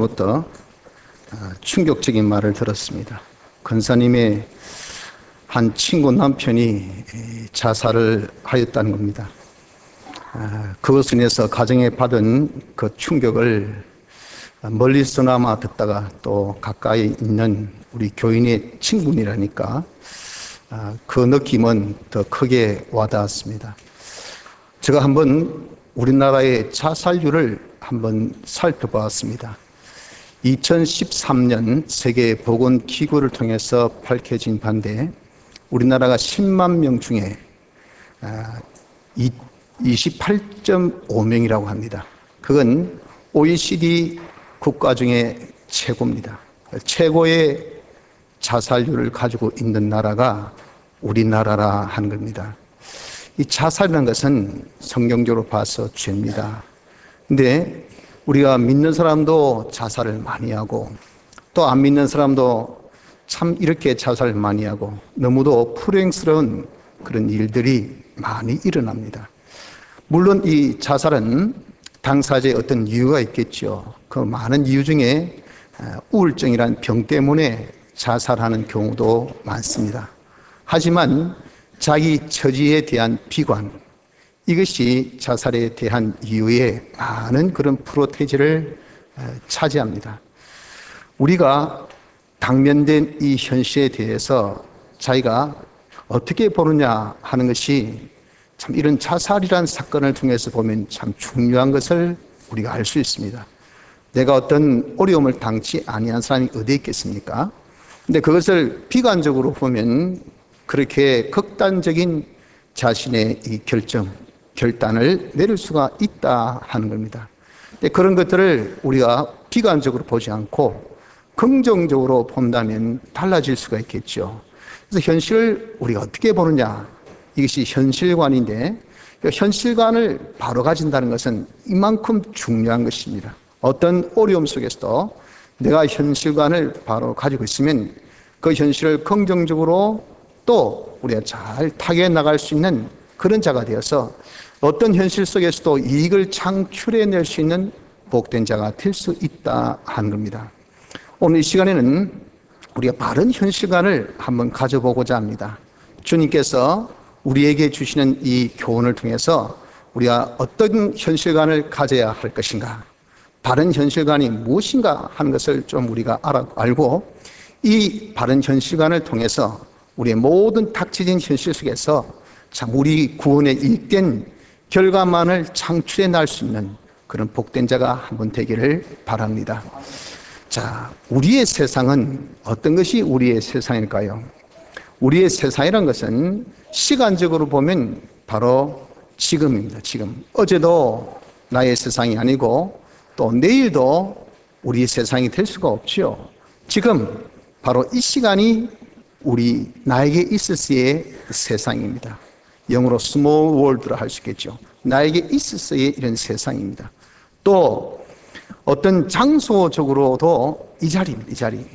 때부터 충격적인 말을 들었습니다. 권사님의 한 친구 남편이 자살을 하였다는 겁니다. 그것으로 인해서 가정에 받은 그 충격을 멀리서나마 듣다가 또 가까이 있는 우리 교인의 친구니라니까 그 느낌은 더 크게 와닿았습니다. 제가 한번 우리나라의 자살률을 한번 살펴보았습니다. 2013년 세계보건기구를 통해서 밝혀진 바인데 우리나라가 10만 명 중에 28.5명이라고 합니다. 그건 OECD 국가 중에 최고입니다. 최고의 자살률을 가지고 있는 나라가 우리나라라 하는 겁니다. 이 자살이라는 것은 성경적으로 봐서 죄입니다. 근데 우리가 믿는 사람도 자살을 많이 하고 또 안 믿는 사람도 참 이렇게 자살을 많이 하고 너무도 불행스러운 그런 일들이 많이 일어납니다. 물론 이 자살은 당사자의 어떤 이유가 있겠죠. 그 많은 이유 중에 우울증이란 병 때문에 자살하는 경우도 많습니다. 하지만 자기 처지에 대한 비관, 이것이 자살에 대한 이유의 많은 그런 프로테이지를 차지합니다. 우리가 당면된 이 현실에 대해서 자기가 어떻게 보느냐 하는 것이 참 이런 자살이라는 사건을 통해서 보면 참 중요한 것을 우리가 알 수 있습니다. 내가 어떤 어려움을 당치 아니한 사람이 어디에 있겠습니까? 근데 그것을 비관적으로 보면 그렇게 극단적인 자신의 이 결단을 내릴 수가 있다 하는 겁니다. 근데 그런 것들을 우리가 비관적으로 보지 않고 긍정적으로 본다면 달라질 수가 있겠죠. 그래서 현실을 우리가 어떻게 보느냐, 이것이 현실관인데 현실관을 바로 가진다는 것은 이만큼 중요한 것입니다. 어떤 어려움 속에서도 내가 현실관을 바로 가지고 있으면 그 현실을 긍정적으로 또 우리가 잘 타개해 나갈 수 있는 그런 자가 되어서 어떤 현실 속에서도 이익을 창출해낼 수 있는 복된 자가 될 수 있다 하는 겁니다. 오늘 이 시간에는 우리가 바른 현실관을 한번 가져보고자 합니다. 주님께서 우리에게 주시는 이 교훈을 통해서 우리가 어떤 현실관을 가져야 할 것인가, 바른 현실관이 무엇인가 하는 것을 좀 우리가 알고 이 바른 현실관을 통해서 우리의 모든 닥쳐진 현실 속에서 참 우리 구원에 이익된 결과만을 창출해 낼 수 있는 그런 복된 자가 한번 되기를 바랍니다. 자, 우리의 세상은 어떤 것이 우리의 세상일까요? 우리의 세상이란 것은 시간적으로 보면 바로 지금입니다. 지금. 어제도 나의 세상이 아니고 또 내일도 우리의 세상이 될 수가 없죠. 지금 바로 이 시간이 나에게 있을수의 세상입니다. 영어로 small world라 할 수 있겠죠. 나에게 있을수의 이런 세상입니다. 또 어떤 장소적으로도 이 자리입니다. 이 자리.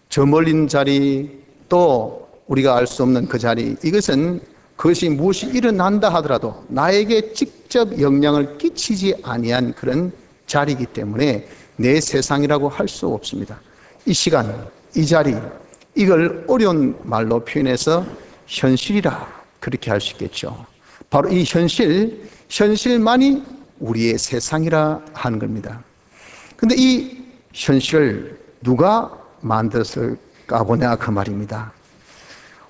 저 멀리 있는 자리, 또 우리가 알 수 없는 그 자리, 이것은 그것이 무엇이 일어난다 하더라도 나에게 직접 영향을 끼치지 아니한 그런 자리이기 때문에 내 세상이라고 할 수 없습니다. 이 시간, 이 자리, 이걸 어려운 말로 표현해서 현실이라 그렇게 할 수 있겠죠. 바로 이 현실만이 우리의 세상이라 하는 겁니다. 근데 이 현실을 누가 만들었을까 보냐 그 말입니다.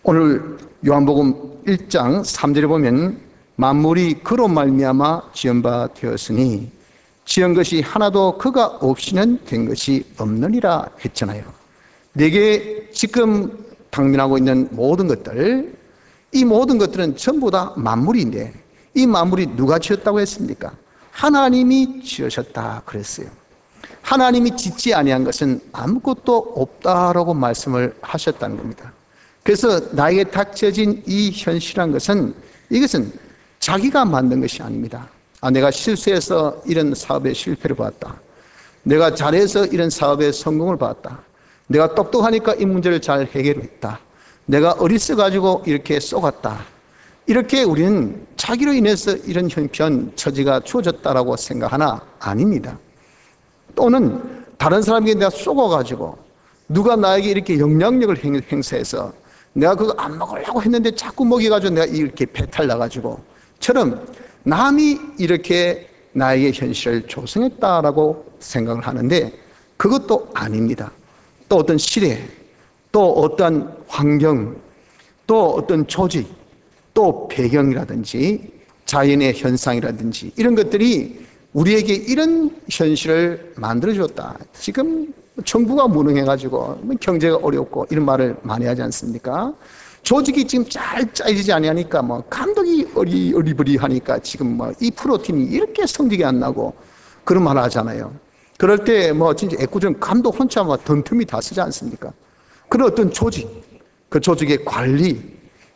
오늘 요한복음 1장 3절에 보면 만물이 그로 말미암아 지은 바 되었으니 지은 것이 하나도 그가 없이는 된 것이 없느니라 했잖아요. 내게 지금 당면하고 있는 모든 것들, 이 모든 것들은 전부 다 만물인데 이 만물이 누가 지었다고 했습니까? 하나님이 지으셨다 그랬어요. 하나님이 짓지 아니한 것은 아무것도 없다라고 말씀을 하셨다는 겁니다. 그래서 나에게 닥쳐진 이 현실한 것은 이것은 자기가 만든 것이 아닙니다. 내가 실수해서 이런 사업에 실패를 봤다. 내가 잘해서 이런 사업에 성공을 봤다. 내가 똑똑하니까 이 문제를 잘 해결했다. 내가 어리석어가지고 이렇게 쏘갔다. 이렇게 우리는 자기로 인해서 이런 형편, 처지가 주어졌다라고 생각하나 아닙니다. 또는 다른 사람에게 내가 쏘아가지고 누가 나에게 이렇게 영향력을 행사해서 내가 그거 안 먹으려고 했는데 자꾸 먹여가지고 내가 이렇게 배탈 나가지고 처럼 남이 이렇게 나에게 현실을 조성했다라고 생각을 하는데 그것도 아닙니다. 또 어떤 시대, 또 어떤 환경, 또 어떤 조직, 또 배경이라든지 자연의 현상이라든지 이런 것들이 우리에게 이런 현실을 만들어줬다. 지금 정부가 무능해가지고 경제가 어렵고 이런 말을 많이 하지 않습니까? 조직이 지금 잘 짜여지지 아니하니까 감독이 어리버리하니까 지금 이 프로팀이 이렇게 성적이 안 나고 그런 말 하잖아요. 그럴 때 진짜 애꿎은 감독 혼자 덤틈이 다 쓰지 않습니까? 그런 어떤 조직, 그 조직의 관리,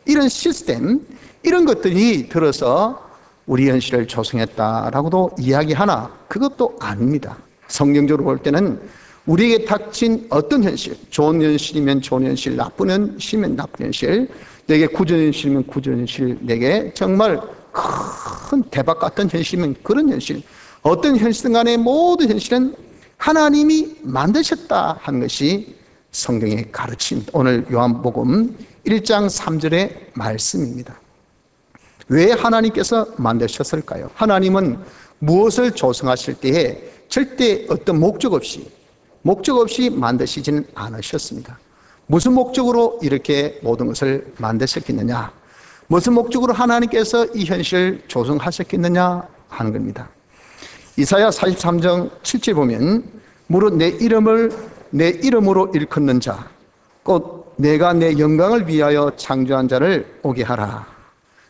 이런 시스템, 이런 것들이 들어서 우리 현실을 조성했다라고도 이야기하나 그것도 아닙니다. 성경적으로 볼 때는 우리에게 닥친 어떤 현실, 좋은 현실이면 좋은 현실, 나쁜 현실이면 나쁜 현실, 내게 구전 현실이면 구전 현실, 내게 정말 큰 대박 같은 현실이면 그런 현실, 어떤 현실든 간에 모든 현실은 하나님이 만드셨다 하는 것이 성경의 가르침, 오늘 요한복음 1장 3절의 말씀입니다. 왜 하나님께서 만드셨을까요? 하나님은 무엇을 조성하실 때에 절대 어떤 목적 없이 만드시지는 않으셨습니다. 무슨 목적으로 이렇게 모든 것을 만드셨겠느냐? 무슨 목적으로 하나님께서 이 현실을 조성하셨겠느냐 하는 겁니다. 이사야 43장 7절 보면 무릇 내 이름으로 일컫는 자 곧 내가 내 영광을 위하여 창조한 자를 오게 하라.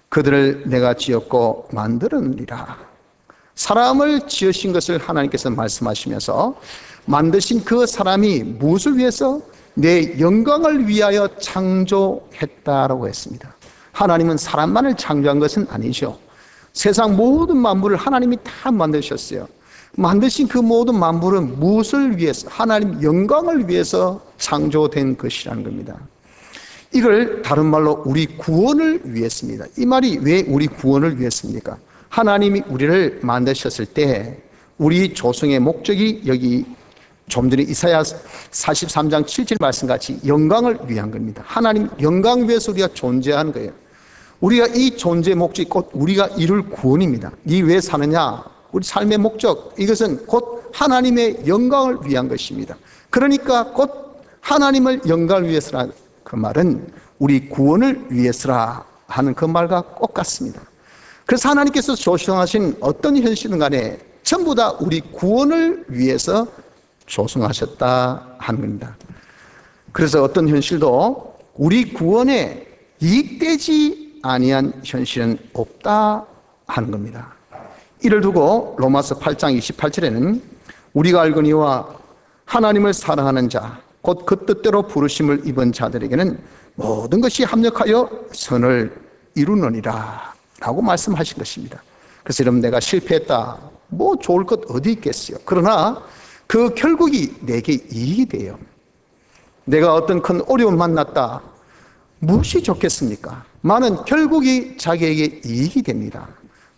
그들을 내가 지었고 만들었느니라. 사람을 지으신 것을 하나님께서 말씀하시면서 만드신 그 사람이 무엇을 위해서? 내 영광을 위하여 창조했다라고 했습니다. 하나님은 사람만을 창조한 것은 아니죠. 세상 모든 만물을 하나님이 다 만드셨어요. 만드신 그 모든 만물은 무엇을 위해서? 하나님 영광을 위해서 창조된 것이라는 겁니다. 이걸 다른 말로 우리 구원을 위해서입니다. 이 말이 왜 우리 구원을 위해서입니까? 하나님이 우리를 만드셨을 때 우리 조성의 목적이 여기 좀 전에 이사야 43장 7절 말씀같이 영광을 위한 겁니다. 하나님 영광 위해서 우리가 존재하는 거예요. 우리가 이 존재의 목적이 곧 우리가 이룰 구원입니다. 니 왜 사느냐? 우리 삶의 목적, 이것은 곧 하나님의 영광을 위한 것입니다. 그러니까 곧 하나님을 영광을 위해서라, 그 말은 우리 구원을 위해서라 하는 그 말과 똑같습니다. 그래서 하나님께서 조성하신 어떤 현실은 간에 전부 다 우리 구원을 위해서 조성하셨다 하는 겁니다. 그래서 어떤 현실도 우리 구원에 이익되지 아니한 현실은 없다 하는 겁니다. 이를 두고 로마서 8장 28절에는 우리가 알거니와 하나님을 사랑하는 자 곧 그 뜻대로 부르심을 입은 자들에게는 모든 것이 합력하여 선을 이루느니라 라고 말씀하신 것입니다. 그래서 여러분, 내가 실패했다, 좋을 것 어디 있겠어요? 그러나 그 결국이 내게 이익이 돼요. 내가 어떤 큰 어려움 만났다, 무엇이 좋겠습니까? 많은 결국이 자기에게 이익이 됩니다.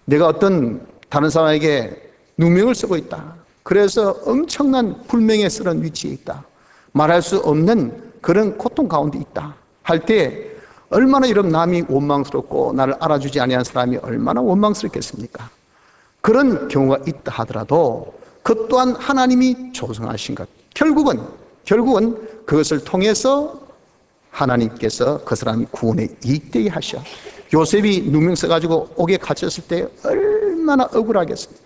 내가 어떤 다른 사람에게 누명을 쓰고 있다, 그래서 엄청난 불명예스러운 위치에 있다, 말할 수 없는 그런 고통 가운데 있다 할 때 얼마나 이런 남이 원망스럽고 나를 알아주지 아니한 사람이 얼마나 원망스럽겠습니까? 그런 경우가 있다 하더라도 그 또한 하나님이 조성하신 것, 결국은 그것을 통해서 하나님께서 그 사람이 구원에 이익되게 하셔. 요셉이 누명 써가지고 옥에 갇혔을 때 얼마나 억울하겠습니까?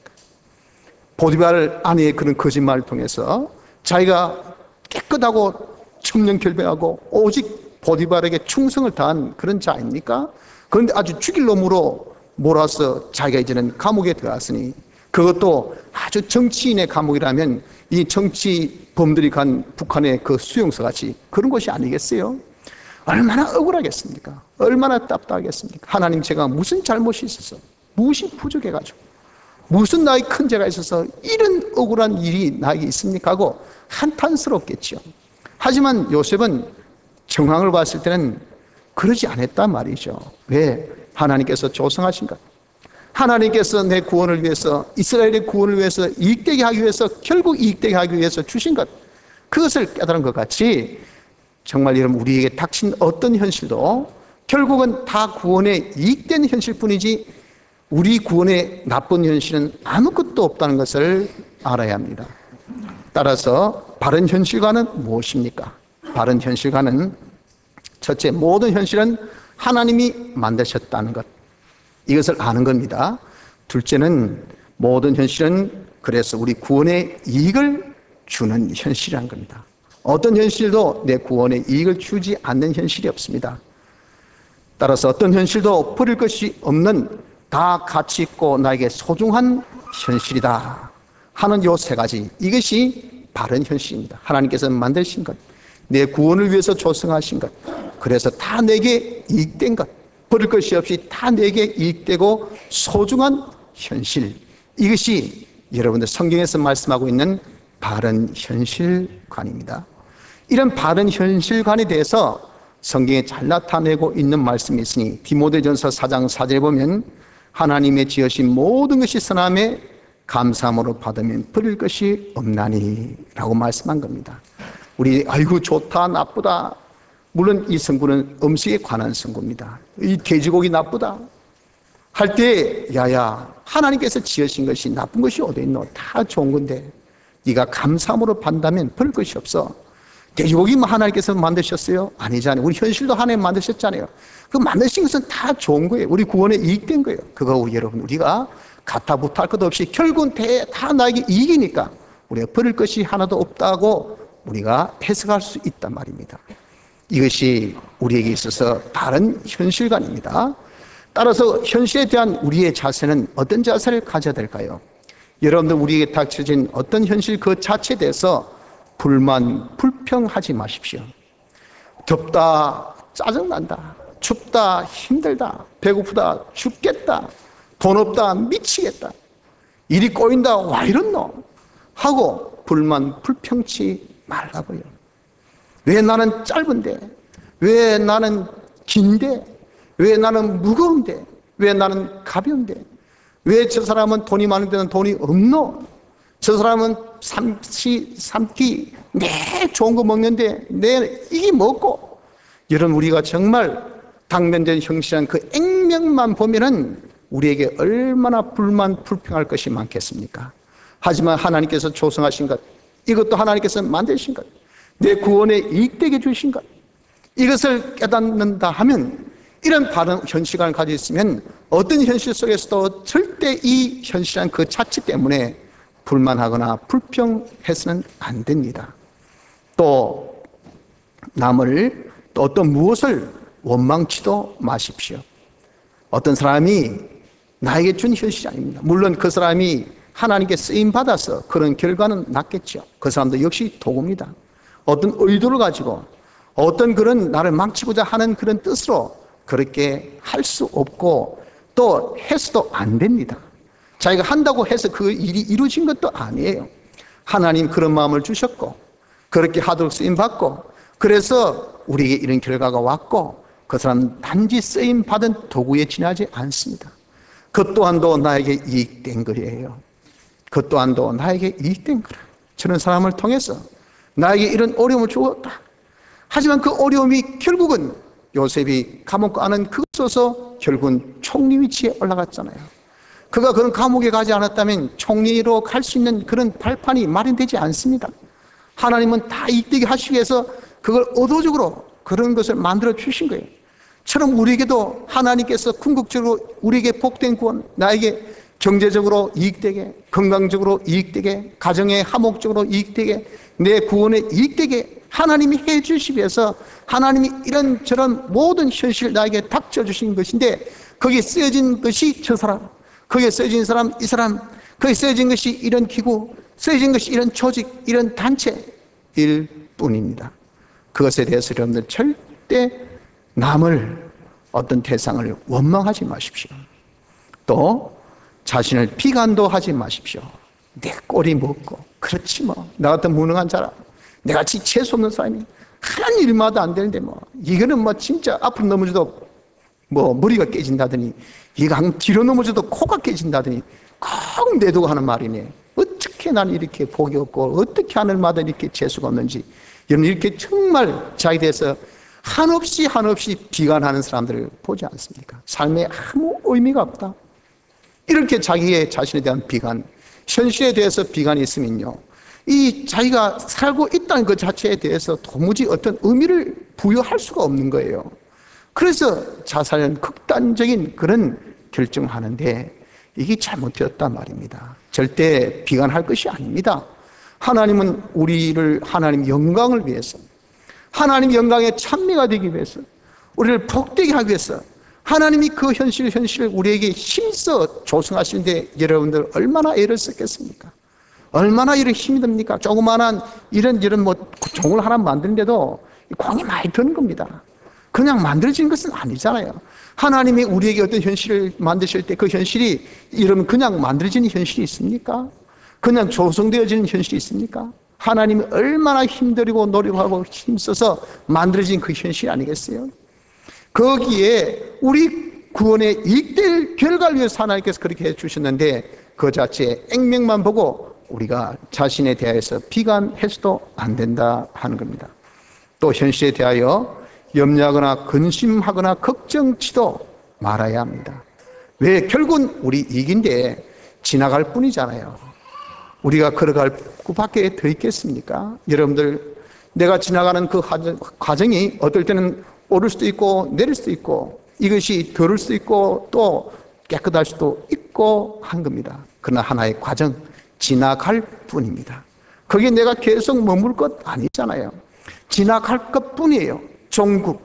보디발 아내의 그런 거짓말을 통해서 자기가 깨끗하고 천명결백하고 오직 보디발에게 충성을 다한 그런 자입니까? 그런데 아주 죽일 놈으로 몰아서 자기가 이제는 감옥에 들어갔으니, 그것도 아주 정치인의 감옥이라면 이 정치범들이 간 북한의 그 수용소 같이 그런 것이 아니겠어요? 얼마나 억울하겠습니까? 얼마나 답답하겠습니까? 하나님, 제가 무슨 잘못이 있어서, 무엇이 부족해가지고, 무슨 나의 큰 죄가 있어서 이런 억울한 일이 나에게 있습니까? 하고 한탄스럽겠죠. 하지만 요셉은 정황을 봤을 때는 그러지 않았단 말이죠. 왜? 하나님께서 조성하신 것, 하나님께서 내 구원을 위해서, 이스라엘의 구원을 위해서 이익되게 하기 위해서, 결국 이익되게 하기 위해서 주신 것, 그것을 깨달은 것 같이 정말 여러분, 우리에게 닥친 어떤 현실도 결국은 다 구원에 이익된 현실뿐이지 우리 구원의 나쁜 현실은 아무것도 없다는 것을 알아야 합니다. 따라서 바른 현실과는 무엇입니까? 바른 현실과는 첫째, 모든 현실은 하나님이 만드셨다는 것, 이것을 아는 겁니다. 둘째는 모든 현실은 그래서 우리 구원의 이익을 주는 현실이라는 겁니다. 어떤 현실도 내 구원의 이익을 주지 않는 현실이 없습니다. 따라서 어떤 현실도 버릴 것이 없는 다 가치 있고 나에게 소중한 현실이다 하는 요 세 가지, 이것이 바른 현실입니다. 하나님께서 만드신 것, 내 구원을 위해서 조성하신 것, 그래서 다 내게 이익된 것, 버릴 것이 없이 다 내게 이익되고 소중한 현실, 이것이 여러분들 성경에서 말씀하고 있는 바른 현실관입니다. 이런 바른 현실관에 대해서 성경에 잘 나타내고 있는 말씀이 있으니 디모데전서 4장 4절에 보면 하나님의 지으신 모든 것이 선함에 감사함으로 받으면 버릴 것이 없나니 라고 말씀한 겁니다. 우리 아이고 좋다 나쁘다, 물론 이 선구는 음식에 관한 선구입니다. 이 돼지고기 나쁘다 할 때 야야 하나님께서 지으신 것이 나쁜 것이 어디 있노, 다 좋은 건데 네가 감사함으로 판다면 버릴 것이 없어. 돼지고기만 하나님께서 만드셨어요? 아니잖아요. 우리 현실도 하나님 만드셨잖아요. 그 만드신 것은 다 좋은 거예요. 우리 구원에 이익된 거예요. 그거 여러분 우리가 가타부타 할 것 없이 결국은 다 나에게 이익이니까 우리가 버릴 것이 하나도 없다고 우리가 해석할 수 있단 말입니다. 이것이 우리에게 있어서 바른 현실관입니다. 따라서 현실에 대한 우리의 자세는 어떤 자세를 가져야 될까요? 여러분들 우리에게 닥쳐진 어떤 현실 그 자체에 대해서 불만, 불평하지 마십시오. 덥다, 짜증난다, 춥다, 힘들다, 배고프다, 죽겠다, 돈 없다, 미치겠다, 일이 꼬인다, 와 이렇노 하고 불만, 불평치 말라고요. 왜 나는 짧은데? 왜 나는 긴데? 왜 나는 무거운데? 왜 나는 가벼운데? 왜 저 사람은 돈이 많은 데는 돈이 없노? 저 사람은 삼키 좋은 거 먹는데 내 이게 먹고. 여러분 우리가 정말 당면된 형실한 그 액면만 보면은 우리에게 얼마나 불만 불평할 것이 많겠습니까? 하지만 하나님께서 조성하신 것, 이것도 하나님께서 만드신 것, 내 구원에 이익되게 주신 것, 이것을 깨닫는다 하면 이런 바른 현실관을 가지고 있으면 어떤 현실 속에서도 절대 이 현실한 그 자체 때문에 불만하거나 불평해서는 안 됩니다. 또 남을 또 어떤 무엇을 원망치도 마십시오. 어떤 사람이 나에게 준 현실이 아닙니다. 물론 그 사람이 하나님께 쓰임받아서 그런 결과는 났겠죠. 그 사람도 역시 도구입니다. 어떤 의도를 가지고 어떤 그런 나를 망치고자 하는 그런 뜻으로 그렇게 할 수 없고 또 해서도 안 됩니다. 자기가 한다고 해서 그 일이 이루어진 것도 아니에요. 하나님 그런 마음을 주셨고 그렇게 하도록 쓰임받고 그래서 우리에게 이런 결과가 왔고 그 사람은 단지 쓰임받은 도구에 지나지 않습니다. 그 또한도 나에게 이익된 거예요. 그 또한도 나에게 이익된 거라. 저런 사람을 통해서 나에게 이런 어려움을 주었다. 하지만 그 어려움이 결국은 요셉이 감옥 가는 그것으로서 결국은 총리 위치에 올라갔잖아요. 그가 그런 감옥에 가지 않았다면 총리로 갈 수 있는 그런 발판이 마련되지 않습니다. 하나님은 다 이익되게 하시기 위해서 그걸 의도적으로 그런 것을 만들어 주신 거예요. 처럼 우리에게도 하나님께서 궁극적으로 우리에게 복된 구원, 나에게 경제적으로 이익되게, 건강적으로 이익되게, 가정에 화목적으로 이익되게, 내 구원에 이익되게 하나님이 해 주시기 위해서 하나님이 이런저런 모든 현실을 나에게 닥쳐주신 것인데 거기에 쓰여진 것이 저 사람, 거기에 쓰여진 사람, 이 사람, 거기에 쓰여진 것이 이런 기구, 쓰여진 것이 이런 조직, 이런 단체일 뿐입니다. 그것에 대해서 여러분들 절대 남을 어떤 대상을 원망하지 마십시오. 또 자신을 비관도 하지 마십시오. 내 꼴이 먹고 그렇지 뭐 나 같은 무능한 사람, 내같이 재수 없는 사람이 하는 일마다 안 되는데 뭐 이거는 뭐 진짜 앞으로 넘어져도 뭐 머리가 깨진다더니 이강 뒤로 넘어져도 코가 깨진다더니 꼭 내두고 하는 말이네. 어떻게 난 이렇게 복이 없고 어떻게 하늘마다 이렇게 재수가 없는지. 여러분 이렇게 정말 자기에 대해서 한없이 비관하는 사람들을 보지 않습니까? 삶에 아무 의미가 없다. 이렇게 자기의 자신에 대한 비관, 현실에 대해서 비관이 있으면요, 이 자기가 살고 있다는 것 자체에 대해서 도무지 어떤 의미를 부여할 수가 없는 거예요. 그래서 자살은 극단적인 그런 결정을 하는데 이게 잘못되었단 말입니다. 절대 비관할 것이 아닙니다. 하나님은 우리를 하나님 영광을 위해서, 하나님 영광의 찬미가 되기 위해서, 우리를 복되게 하기 위해서 하나님이 그 현실을 우리에게 힘써 조성하시는데 여러분들 얼마나 애를 썼겠습니까? 얼마나 이런 힘이 듭니까? 조그마한 이런 뭐 종을 하나 만드는데도 공이 많이 드는 겁니다. 그냥 만들어지는 것은 아니잖아요. 하나님이 우리에게 어떤 현실을 만드실 때 그 현실이 이러면 그냥 만들어지는 현실이 있습니까? 그냥 조성되어지는 현실이 있습니까? 하나님이 얼마나 힘들이고 노력하고 힘써서 만들어진 그 현실이 아니겠어요? 거기에 우리 구원의 이익될 결과를 위해서 하나님께서 그렇게 해주셨는데 그 자체의 액면만 보고 우리가 자신에 대해서 비관해서도 안 된다 하는 겁니다. 또 현실에 대하여 염려하거나 근심하거나 걱정치도 말아야 합니다. 왜? 결국은 우리 이익인데 지나갈 뿐이잖아요. 우리가 걸어갈 곳밖에 더 있겠습니까? 여러분들, 내가 지나가는 그 과정이 어떨 때는 오를 수도 있고 내릴 수도 있고 이것이 더울 수도 있고 또 깨끗할 수도 있고 한 겁니다. 그러나 하나의 과정, 지나갈 뿐입니다. 거기에 내가 계속 머물 것 아니잖아요. 지나갈 것 뿐이에요. 종국,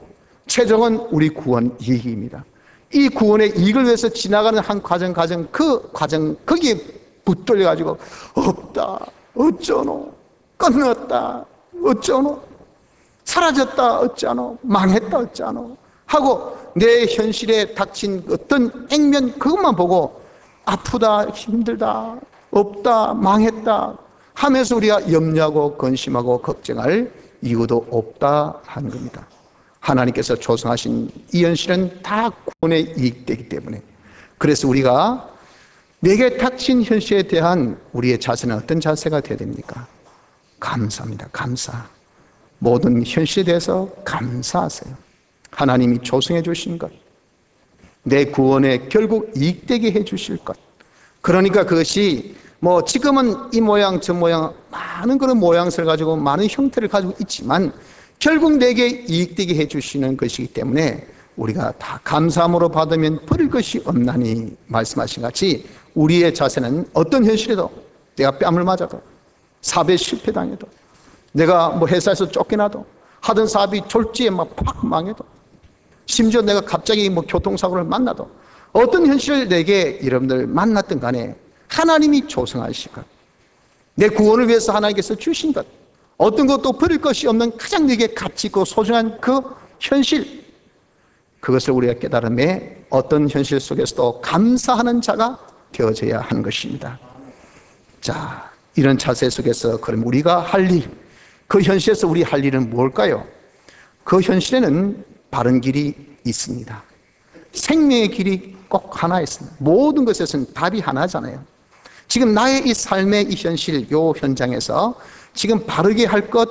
최종은 우리 구원 이익입니다. 이 구원의 이익을 위해서 지나가는 한 과정, 그 과정, 거기에 붙들려가지고 없다, 어쩌노, 끝났다, 어쩌노, 사라졌다, 어쩌노, 망했다, 어쩌노 하고 내 현실에 닥친 어떤 액면 그것만 보고 아프다, 힘들다, 없다, 망했다 하면서 우리가 염려하고 근심하고 걱정할 이유도 없다 하는 겁니다. 하나님께서 조성하신 이 현실은 다 구원의 이익되기 때문에, 그래서 우리가 내게 닥친 현실에 대한 우리의 자세는 어떤 자세가 되어야 됩니까? 감사합니다. 감사. 모든 현실에 대해서 감사하세요. 하나님이 조성해 주신 것, 내 구원에 결국 이익되게 해 주실 것. 그러니까 그것이 뭐 지금은 이 모양 저 모양 많은 그런 모양새를 가지고 많은 형태를 가지고 있지만 결국 내게 이익되게 해 주시는 것이기 때문에 우리가 다 감사함으로 받으면 버릴 것이 없나니 말씀하신 같이 우리의 자세는 어떤 현실에도, 내가 뺨을 맞아도, 사업에 실패당해도, 내가 뭐 회사에서 쫓겨나도, 하던 사업이 졸지에 막 팍 망해도, 심지어 내가 갑자기 뭐 교통사고를 만나도, 어떤 현실을 내게 여러분들 만났든 간에 하나님이 조성하신 것, 내 구원을 위해서 하나님께서 주신 것, 어떤 것도 버릴 것이 없는 가장 내게 가치 있고 소중한 그 현실, 그것을 우리가 깨달음에 어떤 현실 속에서도 감사하는 자가 되어져야 하는 것입니다. 자, 이런 자세 속에서 그럼 우리가 할 일, 그 현실에서 우리 할 일은 무엇일까요? 그 현실에는 바른 길이 있습니다. 생명의 길이 꼭 하나 있습니다. 모든 것에서는 답이 하나잖아요. 지금 나의 이 삶의 이 현실, 이 현장에서 지금 바르게 할 것,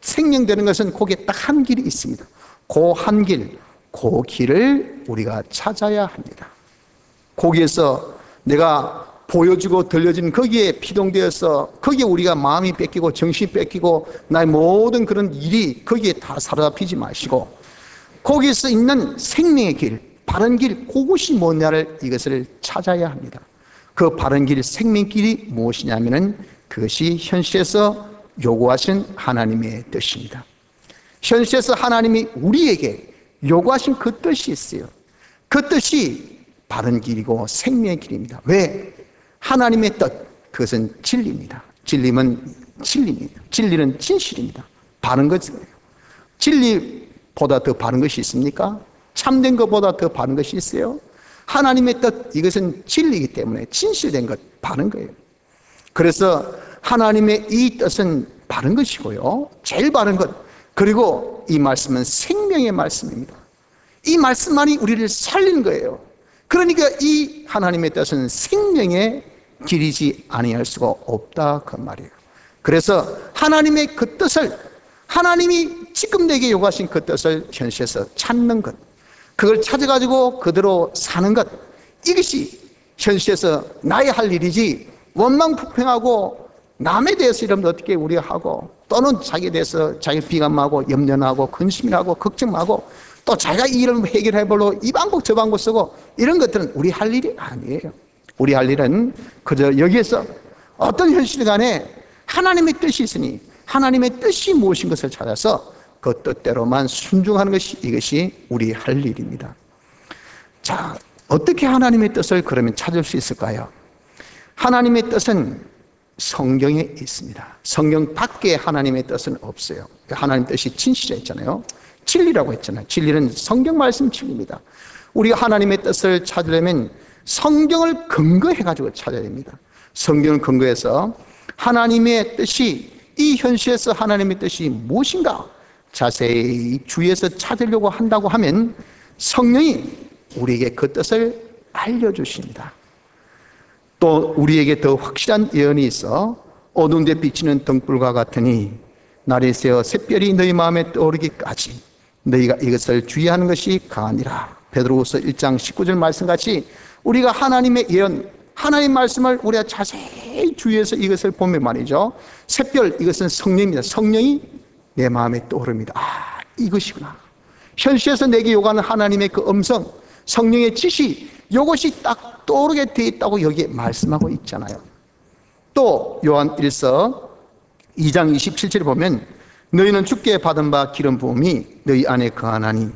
생명되는 것은 거기에 딱 한 길이 있습니다. 그 한 길, 그 길을 우리가 찾아야 합니다. 거기에서 내가 보여주고 들려진 거기에 피동되어서 거기에 우리가 마음이 뺏기고 정신이 뺏기고 나의 모든 그런 일이 거기에 다 사로잡히지 마시고 거기에서 있는 생명의 길, 바른 길, 그것이 뭐냐를 이것을 찾아야 합니다. 그 바른 길, 생명길이 무엇이냐면은 그것이 현실에서 요구하신 하나님의 뜻입니다. 현실에서 하나님이 우리에게 요구하신 그 뜻이 있어요. 그 뜻이 바른 길이고 생명의 길입니다. 왜? 하나님의 뜻, 그것은 진리입니다. 진리는 진리입니다. 진리는 진실입니다. 바른 것이에요. 진리보다 더 바른 것이 있습니까? 참된 것보다 더 바른 것이 있어요? 하나님의 뜻, 이것은 진리이기 때문에 진실된 것, 바른 거예요. 그래서 하나님의 이 뜻은 바른 것이고요, 제일 바른 것, 그리고 이 말씀은 생명의 말씀입니다. 이 말씀만이 우리를 살리는 거예요. 그러니까 이 하나님의 뜻은 생명의 길이지 아니할 수가 없다 그 말이에요. 그래서 하나님의 그 뜻을, 하나님이 지금 내게 요구하신 그 뜻을 현실에서 찾는 것, 그걸 찾아가지고 그대로 사는 것, 이것이 현실에서 나의 할 일이지, 원망불평하고 남에 대해서 이러면 어떻게 우리가 하고, 또는 자기에 대해서 자기 비관하고 염려하고 근심하고 걱정하고, 또 자기가 이 일을 해결해 보려고 이 방법 저 방법 쓰고, 이런 것들은 우리 할 일이 아니에요. 우리 할 일은 그저 여기에서 어떤 현실 간에 하나님의 뜻이 있으니 하나님의 뜻이 무엇인 것을 찾아서 그 뜻대로만 순종하는 것이, 이것이 우리 할 일입니다. 자, 어떻게 하나님의 뜻을 그러면 찾을 수 있을까요? 하나님의 뜻은 성경에 있습니다. 성경 밖에 하나님의 뜻은 없어요. 하나님의 뜻이 진실에 있잖아요. 진리라고 했잖아요. 진리는 성경 말씀 진리입니다. 우리가 하나님의 뜻을 찾으려면 성경을 근거해가지고 찾아야 됩니다. 성경을 근거해서 하나님의 뜻이, 이 현실에서 하나님의 뜻이 무엇인가 자세히 주위에서 찾으려고 한다고 하면 성령이 우리에게 그 뜻을 알려주십니다. 또 우리에게 더 확실한 예언이 있어 어두운 데 비치는 등불과 같으니 날이 새어 샛별이 너희 마음에 떠오르기까지 너희가 이것을 주의하는 것이 가니라. 베드로후서 1장 19절 말씀같이 우리가 하나님의 예언, 하나님 말씀을 우리가 자세히 주의해서 이것을 보면 말이죠, 샛별, 이것은 성령입니다. 성령이 내 마음에 떠오릅니다. 아, 이것이구나. 현실에서 내게 요구하는 하나님의 그 음성, 성령의 지시, 이것이 딱 떠오르게 되어 있다고 여기에 말씀하고 있잖아요. 또 요한 1서 2장 27절에 보면 너희는 주께 받은 바 기름 부음이 너희 안에 거하나니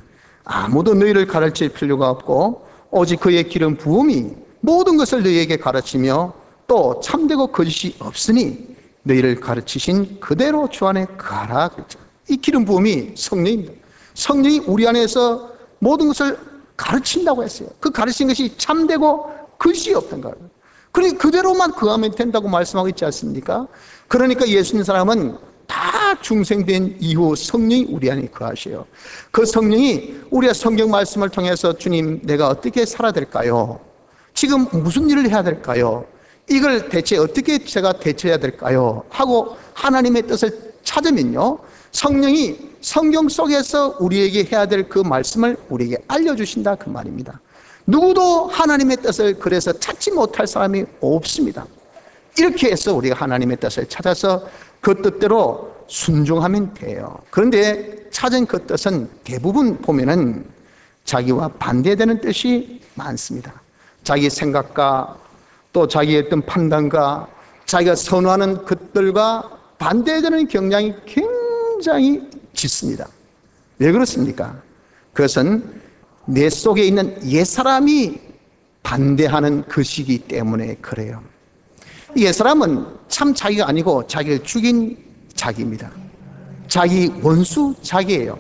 아무도 너희를 가르칠 필요가 없고 오직 그의 기름 부음이 모든 것을 너희에게 가르치며 또 참되고 거짓이 없으니 너희를 가르치신 그대로 주 안에 거하라. 이 기름 부음이 성령입니다. 성령이 우리 안에서 모든 것을 가르친다고 했어요. 그 가르친 것이 참되고 거짓이 없던 거예요. 그러니 그대로만 거하면 된다고 말씀하고 있지 않습니까? 그러니까 예수 믿는 사람은 다 중생된 이후 성령이 우리 안에 거하셔요. 그 성령이 우리가 성경 말씀을 통해서 주님, 내가 어떻게 살아야 될까요? 지금 무슨 일을 해야 될까요? 이걸 대체 어떻게 제가 대처해야 될까요? 하고 하나님의 뜻을 찾으면요, 성령이 성경 속에서 우리에게 해야 될 그 말씀을 우리에게 알려주신다 그 말입니다. 누구도 하나님의 뜻을 그래서 찾지 못할 사람이 없습니다. 이렇게 해서 우리가 하나님의 뜻을 찾아서 그 뜻대로 순종하면 돼요. 그런데 찾은 그 뜻은 대부분 보면은 자기와 반대되는 뜻이 많습니다. 자기 생각과 또 자기의 어떤 판단과 자기가 선호하는 것들과 반대되는 경향이 굉장히 짙습니다. 왜 그렇습니까? 그것은 내 속에 있는 옛사람이 반대하는 것이기 때문에 그래요. 옛사람은 참 자기가 아니고 자기를 죽인 자기입니다. 자기 원수 자기예요.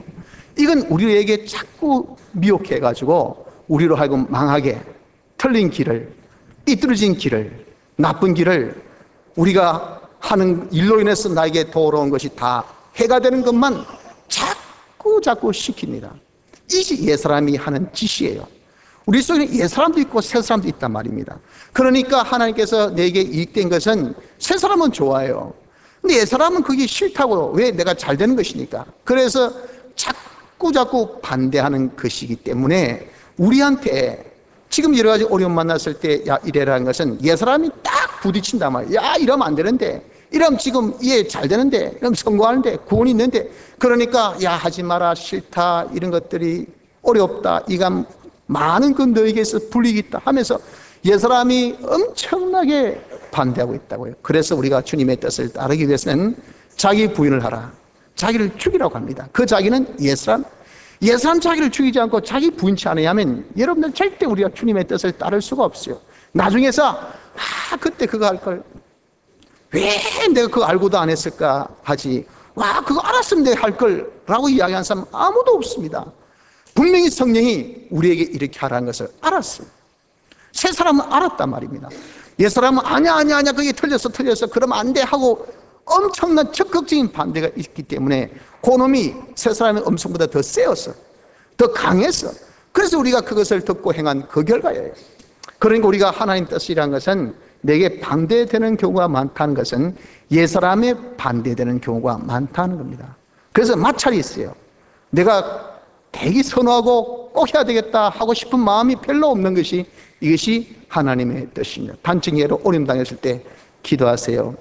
이건 우리에게 자꾸 미혹해가지고 우리로 하여금 망하게, 틀린 길을, 삐뚤어진 길을, 나쁜 길을, 우리가 하는 일로 인해서 나에게 돌아온 것이 다 해가 되는 것만 자꾸 시킵니다. 이것이 옛사람이 하는 짓이에요. 우리 속에는 옛사람도 있고 새사람도 있단 말입니다. 그러니까 하나님께서 내게 이익된 것은 새사람은 좋아요. 근데 옛사람은 그게 싫다고. 왜? 내가 잘 되는 것이니까. 그래서 자꾸 반대하는 것이기 때문에 우리한테 지금 여러 가지 어려움 만났을 때 야 이래라는 것은 옛사람이 딱 부딪힌단 말이에요. 야 이러면 안 되는데, 이러면 지금 이해 잘 되는데, 이러면 성공하는데, 구원이 있는데, 그러니까 야 하지 마라, 싫다, 이런 것들이 어렵다, 이가 많은 그 너에게서 불이익이 있다 하면서 옛사람이 엄청나게 반대하고 있다고요. 그래서 우리가 주님의 뜻을 따르기 위해서는 자기 부인을 하라, 자기를 죽이라고 합니다. 그 자기는 옛사람 자기를 죽이지 않고 자기 부인치 않으면 여러분들 절대 우리가 주님의 뜻을 따를 수가 없어요. 나중에서 그때 그거 할 걸, 왜 내가 그거 알고도 안 했을까 하지, 그거 알았으면 내가 할 걸 라고 이야기하는 사람 아무도 없습니다. 분명히 성령이 우리에게 이렇게 하라는 것을 알았어요. 새 사람은 알았단 말입니다. 옛 사람은 아니야 그게 틀렸어 그러면 안 돼 하고 엄청난 적극적인 반대가 있기 때문에 그놈이 새 사람의 음성보다 더 세었어, 더 강했어. 그래서 우리가 그것을 듣고 행한 그 결과예요. 그러니까 우리가 하나님 뜻이라는 것은 내게 반대되는 경우가 많다는 것은 옛사람에 반대되는 경우가 많다는 겁니다. 그래서 마찰이 있어요. 내가 되게 선호하고 꼭 해야 되겠다 하고 싶은 마음이 별로 없는 것이, 이것이 하나님의 뜻입니다. 단적인 예로 어려움 당했을 때 기도하세요.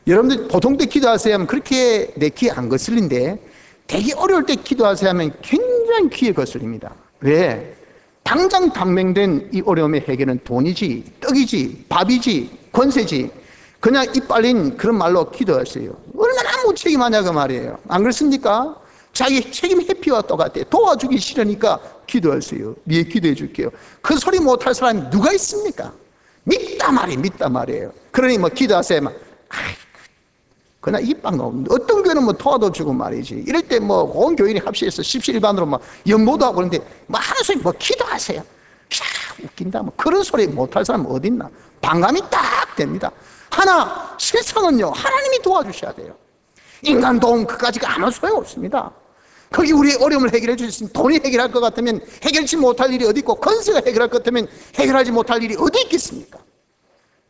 여러분들 보통 때 기도하세요 하면 그렇게 내 귀에 안 거슬린데, 되게 어려울 때 기도하세요 하면 굉장히 귀에 거슬립니다. 왜? 당장 당면된 이 어려움의 해결은 돈이지, 떡이지, 밥이지, 권세지, 그냥 입 빨린 그런 말로 기도하세요. 얼마나 무책임하냐 그 말이에요. 안 그렇습니까? 자기 책임 회피와 똑같아요. 도와주기 싫으니까 기도하세요. 네 기도해 줄게요. 그 소리 못할 사람이 누가 있습니까? 믿다 말이에요. 그러니 뭐 기도하세요. 그냥 입방 나오는데, 어떤 교회는 뭐 도와주고 말이지. 이럴 때 뭐 온 교인이 합시해서 십시일반으로 막 연보도 하고 그러는데 뭐 하는 소리 뭐 기도하세요. 웃긴다. 뭐 그런 소리 못할 사람 어딨나? 반감이 딱 됩니다. 하나, 실상은요, 하나님이 도와주셔야 돼요. 인간 도움 그까지가 아무 소용없습니다. 거기 우리의 어려움을 해결해 주셨으면, 돈이 해결할 것 같으면 해결치 못할 일이 어디 있고, 권세가 해결할 것 같으면 해결하지 못할 일이 어디 있겠습니까?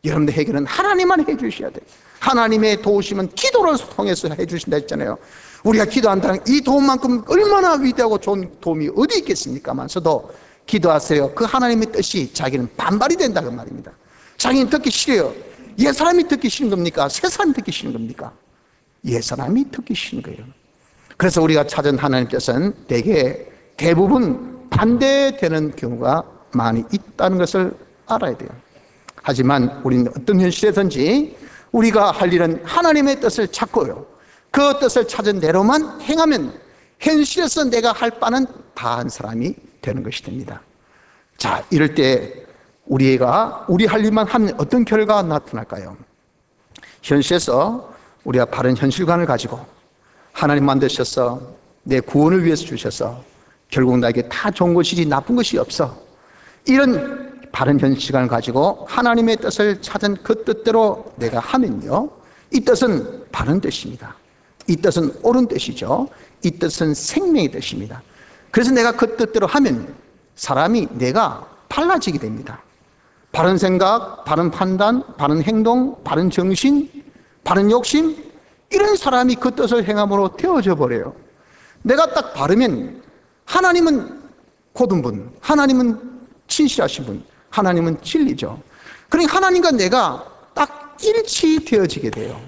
여러분들 해결은 하나님만 해 주셔야 돼요. 하나님의 도우심은 기도를 통해서 해 주신다 했잖아요. 우리가 기도한다는 이 도움만큼 얼마나 위대하고 좋은 도움이 어디 있겠습니까만서도 기도하세요. 그 하나님의 뜻이 자기는 반발이 된다 그 말입니다. 자기는 듣기 싫어요. 옛사람이 듣기 싫은 겁니까? 새사람이 듣기 싫은 겁니까? 옛사람이 듣기 싫은 거예요. 그래서 우리가 찾은 하나님 뜻은 대개 대부분 반대되는 경우가 많이 있다는 것을 알아야 돼요. 하지만 우리는 어떤 현실에든지 우리가 할 일은 하나님의 뜻을 찾고요, 그 뜻을 찾은 대로만 행하면 현실에서 내가 할 바는 다 한 사람이 되는 것이 됩니다. 자, 이럴 때 우리가 우리 할 일만 하면 어떤 결과가 나타날까요? 현실에서 우리가 바른 현실관을 가지고 하나님 만드셔서 내 구원을 위해서 주셔서 결국 나에게 다 좋은 것이지 나쁜 것이 없어, 이런 바른 현실관을 가지고 하나님의 뜻을 찾은 그 뜻대로 내가 하면요, 이 뜻은 바른 뜻입니다. 이 뜻은 옳은 뜻이죠. 이 뜻은 생명의 뜻입니다. 그래서 내가 그 뜻대로 하면 사람이, 내가 달라지게 됩니다. 바른 생각, 바른 판단, 바른 행동, 바른 정신, 바른 욕심, 이런 사람이 그 뜻을 행함으로 되어져 버려요. 내가 딱 바르면 하나님은 고든 분, 하나님은 진실하신 분, 하나님은 진리죠. 그러니까 하나님과 내가 딱 일치되어지게 돼요.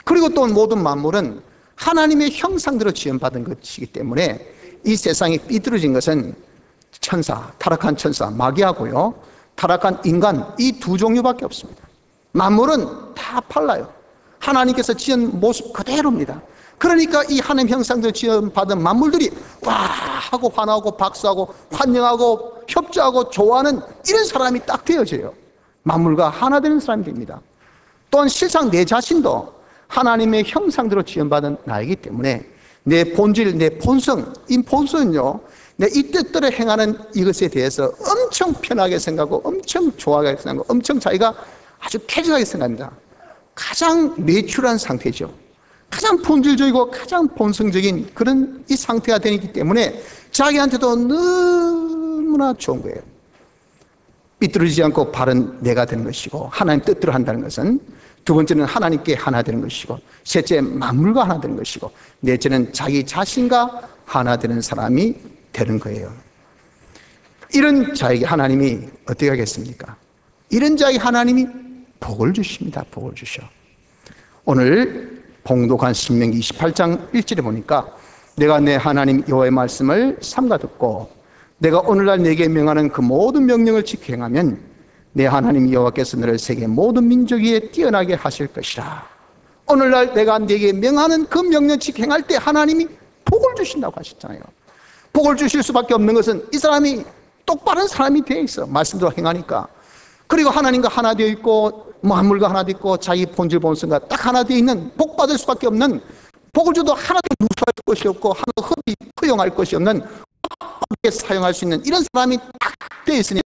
그리고 또 모든 만물은 하나님의 형상대로 지음받은 것이기 때문에 이 세상이 삐뚤어진 것은 천사, 타락한 천사, 마귀하고요, 타락한 인간, 이 두 종류밖에 없습니다. 만물은 다 팔라요. 하나님께서 지은 모습 그대로입니다. 그러니까 이 하나님 형상대로 지음받은 만물들이 와 하고 환호하고 박수하고 환영하고 협조하고 좋아하는 이런 사람이 딱 되어져요. 만물과 하나 되는 사람이 됩니다. 또한 실상 내 자신도 하나님의 형상대로 지음받은 나이기 때문에 내 본질, 내 본성, 이 본성은요, 내 이 뜻대로 행하는 이것에 대해서 엄청 편하게 생각하고 엄청 좋아하게 생각하고 엄청 자기가 아주 쾌적하게 생각합니다. 가장 내추럴한 상태죠. 가장 본질적이고 가장 본성적인 그런 이 상태가 되기 때문에 자기한테도 너무나 좋은 거예요. 삐뚤어지지 않고 바른 내가 되는 것이고, 하나님 뜻대로 한다는 것은 두 번째는 하나님께 하나 되는 것이고, 셋째 만물과 하나 되는 것이고, 넷째는 자기 자신과 하나 되는 사람이 되는 거예요. 이런 자에게 하나님이 어떻게 하겠습니까? 이런 자에게 하나님이 복을 주십니다. 복을 주셔. 오늘 봉독한 신명기 28장 1절에 보니까 내가 내 하나님 여호와의 말씀을 삼가 듣고 내가 오늘날 내게 명하는 그 모든 명령을 지켜 행하면 내 하나님 여호와께서 너를 세계 모든 민족 위에 뛰어나게 하실 것이라. 오늘날 내가 내게 명하는 그 명령 지켜 행할 때 하나님이 복을 주신다고 하셨잖아요. 복을 주실 수밖에 없는 것은 이 사람이 똑바른 사람이 되어 있어. 말씀대로 행하니까. 그리고 하나님과 하나 되어 있고 만물과 하나 되어 있고 자기 본질 본성과 딱 하나 되어 있는, 복 받을 수밖에 없는, 복을 줘도 하나도 누수할 것이 없고 하나도 허용할 것이 없는, 사용할 수 있는 이런 사람이 딱 되어 있으니